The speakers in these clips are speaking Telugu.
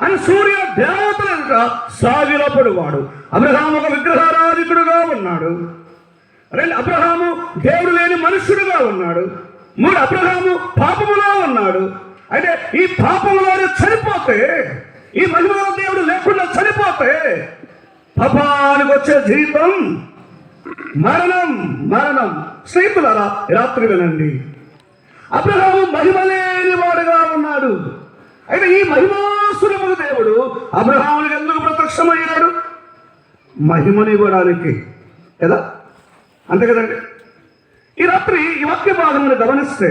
అని సూర్య దేవతలంట సాగిలపడువాడు. అబ్రహాము ఒక విగ్రహారాధికుడుగా ఉన్నాడు. 2 అబ్రహాము దేవుడు లేని మనుష్యుడుగా ఉన్నాడు. 3 అబ్రహాము పాపములో ఉన్నాడు. అయితే ఈ పాపములోనే చనిపోతే, ఈ మహిమలో దేవుడు లేకుండా చనిపోతే పాపానికి వచ్చే జీవితం మరణం. మరణం. స్నేహితులారా, రాత్రి వినండి. అబ్రహాము మహిమ లేని వాడుగా ఉన్నాడు. అయితే ఈ మహిమాసురముగు దేవుడు అబ్రహామునికి ఎందుకు ప్రత్యక్షమయ్యాడు? మహిమనివ్వడానికి కదా, అంతే కదండి. ఈ రాత్రి ఈ వాక్య భాగమును గమనిస్తే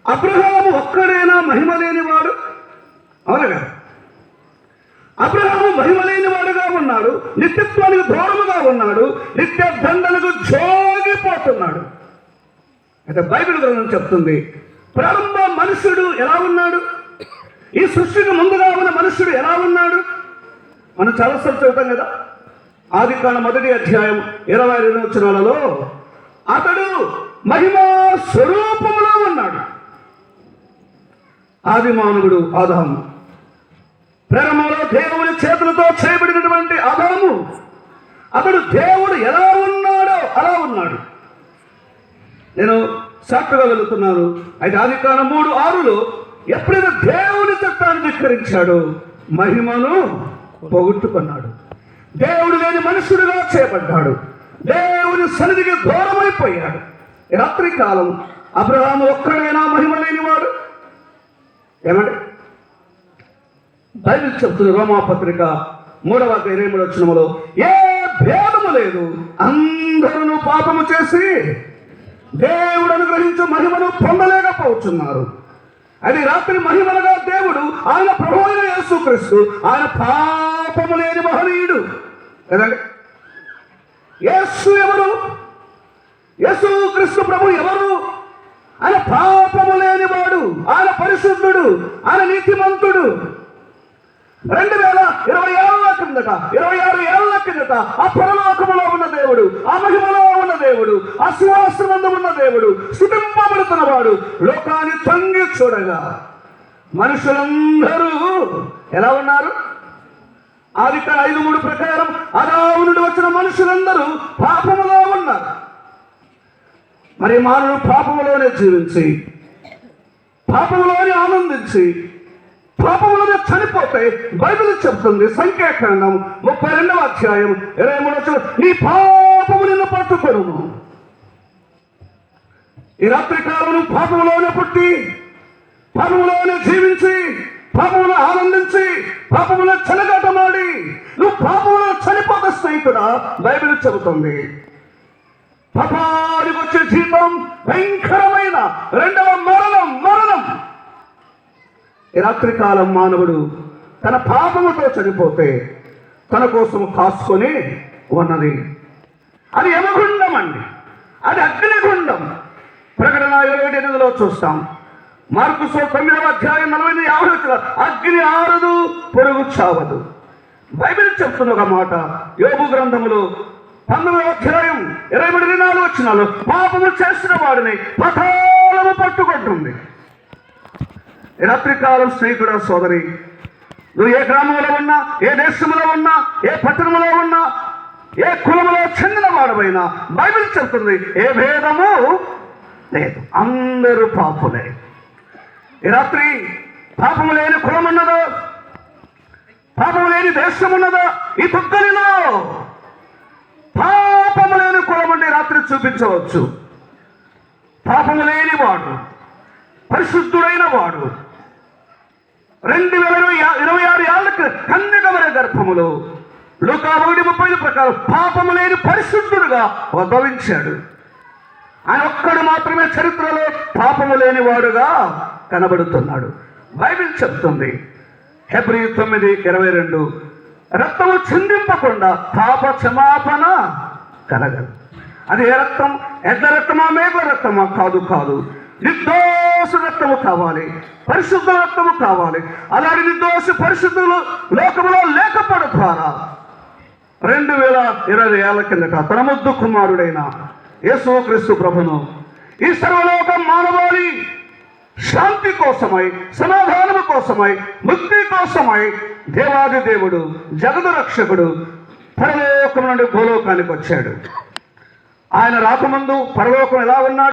అబ్రహాము ఒక్కడైనా మహిమ లేనివాడు? అవునగా, అబ్రహాము మహిమ లేనివాడుగా ఉన్నాడు, నిత్యత్వానికి దూరముగా ఉన్నాడు, నిత్య దండలకు జోగిపోతున్నాడు. అయితే బైబిల్ గ్రంథం చెప్తుంది, ప్రారంభ మనుషుడు ఎలా ఉన్నాడు, ఈ సృష్టికి ముందుగా ఉన్న మనుషుడు ఎలా ఉన్నాడు. మనం చాలాసార్లు చదువుతాం కదా, ఆదికాండం 1వ అధ్యాయం 22 వచనాలలో అతడు మహిమా స్వరూపములో ఉన్నాడు. ఆది మానవుడు ఆదాము, ప్రేమలో దేవుని చేతులతో చేయబడినటువంటి ఆదాము, అతడు దేవుడు ఎలా ఉన్నాడో అలా ఉన్నాడు. నేను సాక్షిగా వెళుతున్నాను. అయితే ఆదికాండం 3:6లో ఎప్పుడైనా దేవుని చట్టాన్ని ధిక్కరించాడో మహిమను పోగొట్టుకున్నాడు. దేవుడు లేని మనుషుడుగా చేయబడ్డాడు. దేవుని సన్నిధికి దూరమైపోయాడు. రాత్రి కాలం అబ్రహాము ఒక్కడైనా మహిమ లేనివాడు? ఏమండి, బైబిల్ చెప్తుంది రోమాపత్రిక 3వ అధ్యాయం 23వ వచనములో, ఏ భేదము లేదు, అందరూ పాపము చేసి దేవుడు అనుగ్రహించు మహిమను పొందలేకపోతున్నారు. అది రాత్రి మహిమలుగా దేవుడు, ఆయన ప్రభువైన యేసుక్రీస్తు, ఆయన పాపము లేని మహనీయుడు కదండి. యేసు ఎవరు? యేసుక్రీస్తు ప్రభు ఎవరు? ఆయన పాపము లేనివాడు, ఆయన పరిశుద్ధుడు, ఆయన నీతిమంతుడు. 2020 ఏళ్ల కిందట, 26 ఏళ్ల కిందట ఆ పరలోకములో ఉన్న దేవుడు, ఆ మహిమలో ఉన్న దేవుడు, ఆ సింహాసనమందు ఉన్న దేవుడు, స్తుతింపబడుతున్నవాడు లోకాన్ని తొంగి చూడగా మనుషులందరూ ఎలా ఉన్నారు? ఆదికాండం 5:3 ప్రకారం ఆదాము నుండి వచ్చిన మనుషులందరూ పాపములో ఉన్నారు. మరి మానవుడు పాపములోనే జీవించి, పాపములోనే ఆనందించి, పాపములోనే చనిపోతే బైబిల్ చెప్తుంది, సంఖ్యాకాండం 32వ అధ్యాయం 23వ వచనం, నీ పాపము నిన్ను పట్టుకొనును. ఈ రాత్రి కాలం పాపములోనే పుట్టి, పాపములోనే జీవించి, పాపములో ఆనందించి, పాపములో చెలగాటమాడి నువ్వు పాపములో చనిపోతే స్నేహితుడా, బైబిల్ చెబుతుంది పాపానికి వచ్చే జీవితం భయంకరమైన 2వ మరణం. మరణం. ఈ రాత్రి కాలం మానవుడు తన పాపముతో చనిపోతే తన కోసం కాసుకొని ఉన్నది అది యమగుండం అండి, అది అగ్నిగుండం. ప్రకటన 21:8లో చూస్తాం. మార్కు 9వ అధ్యాయం 40-50 వచనాలు, అగ్ని ఆరదు, పొరుగు చావదు. బైబిల్ చెప్తున్న ఒక మాట, యోబు గ్రంథములో 19వ అధ్యాయం 23-24 వచనాలు, పాపము చేసిన వాడిని పతాళము పట్టుకుంటుంది. రాత్రికాలం స్నేహితుడా, సోదరి, నువ్వు ఏ గ్రామంలో ఉన్నా, ఏ దేశంలో ఉన్నా, ఏ పట్టణంలో ఉన్నా, ఏ కులంలో చెందిన వాడమైనా బైబిల్ చెప్తుంది ఏ భేదము లేదు, అందరూ పాపులే. ఈ రాత్రి పాపము లేని కులం ఉన్నదో, పాపము లేని దేశం ఉన్నదో? ఈ తుక్కలిలో పాపము లేని కులం అంటే రాత్రి చూపించవచ్చు. పాపము లేని వాడు, పరిశుద్ధుడైన వాడు, 2026 ఏళ్లకు కన్యకవర గర్భములో లూకా 1:35 ప్రకారం పాపము లేని పరిశుద్ధుడుగా ఉద్భవించాడు. ఆయన ఒక్కడు మాత్రమే చరిత్రలో పాపము లేని వాడుగా కనబడుతున్నాడు. బైబిల్ చెప్తుంది హెబ్రీ 9:22, రక్తము చిందింపకుండా పాప క్షమాపణ కలగదు. అది ఏ రక్తం? ఎడ్ల రక్తమా, మేకల రక్తమా? కాదు కాదు, నిర్దోష రక్తము కావాలి, పరిశుద్ధ రక్తము కావాలి. అలాంటి నిర్దోష పరిశుద్ధులు లోకములో లేకపోవడం ద్వారా 2020 ఏళ్ల కిందట తన ముద్దు కుమారుడైన యేసుక్రీస్తు ప్రభును ఈ సర్వలోకం మానవాళి శాంతి కోసమై, సమాధానము కోసమై, ముక్తి కోసమై దేవాది దేవుడు, జగదు రక్షకుడు పరలోకం నుండి భూలోకానికి వచ్చాడు. ఆయన రాకముందు పరలోకం ఎలా ఉన్నాడు?